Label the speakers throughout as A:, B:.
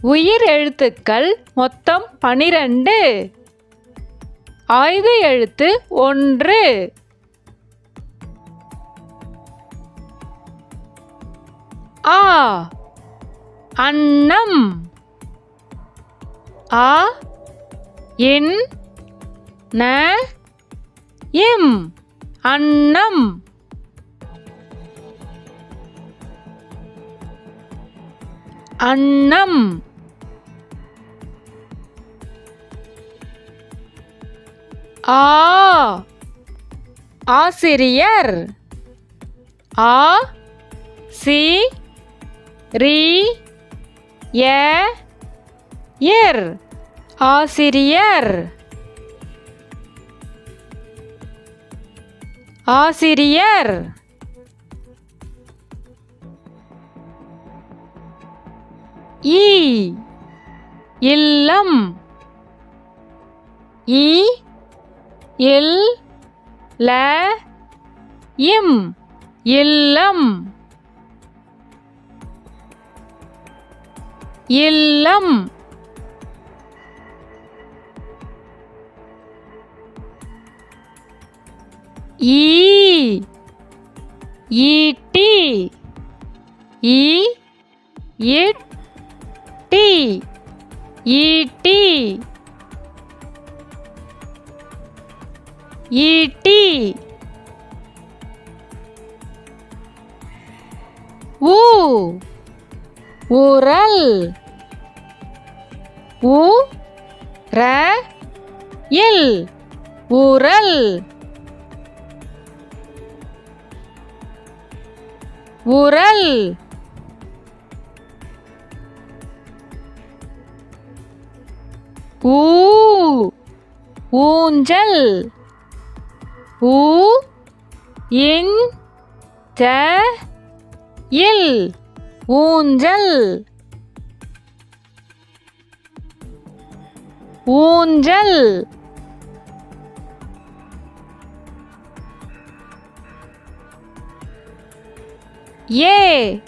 A: உயிர் எழுத்துக்கள் மொத்தம் 12. ஆயுத எழுத்து 1. ஆ அன்னம். ஆ இன் ந இம் அன்னம். அன்னம். ஆ ஆசிரியர். ஆ சி ரி ய இர் ஆசிரியர். ஆசிரியர். ஈ இல்லம். ஈ இல் ல இம் இல்லம். இல்லம். ஈ ஈட்டி. ஈ இட் டி ஈட்டி. ஈட்டி. ஊ ஊரல். ஊ ர இல் ஊரல். ஊரல். ஊ ஊஞ்சல். ஊ இன் ஜ இல் ஊஞ்சல். ஊஞ்சல். ஏ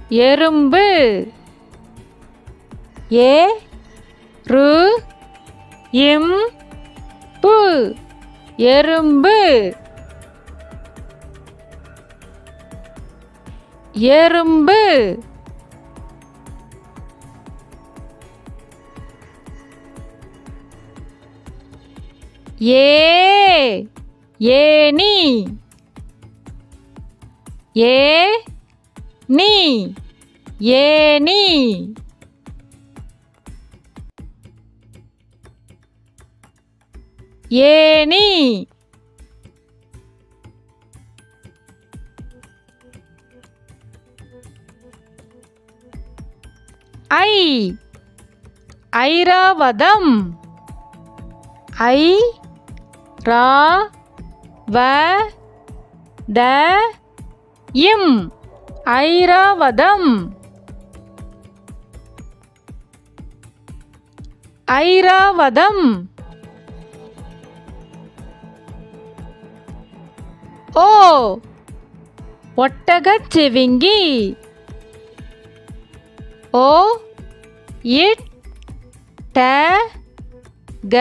A: எறும்பு. ஏ ரு இம் பு எறும்பு. எறும்பு. ஏ ஏனி. ஏ நீ ஏனி. ஏனி. ஐ ஐராவதம். ஐ ரா வ த இம் ஐராவதம். ஐராவதம். ஓ ஒட்டகச்சிவிங்கி. ஓ இட் ட க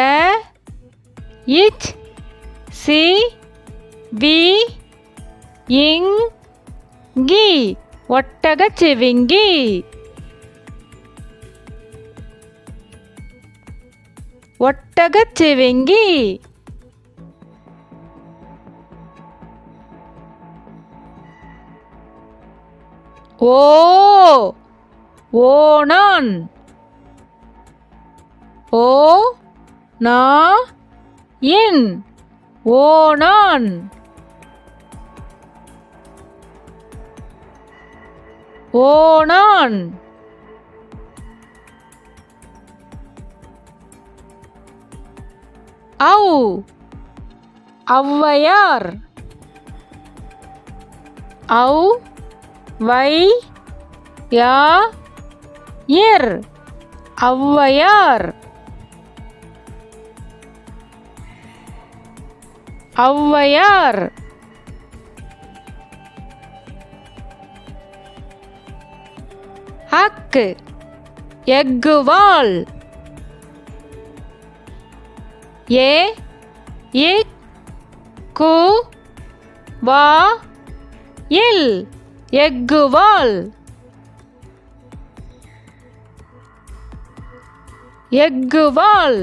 A: இச் சி வி இங் கி ஒட்டகச்சிவிங்கி. ஒட்டகச்சிவிங்கி. ஓ ஓணான். ஓ நா இன் ஓணான். ஓணான். ஔ ஔவையார். ஔ வை யா இர் ஔவையார். ஔவையார். அக்கு எக்குவால். ஏ இக் கு வா இல் எக்குவால். எக்குவால்.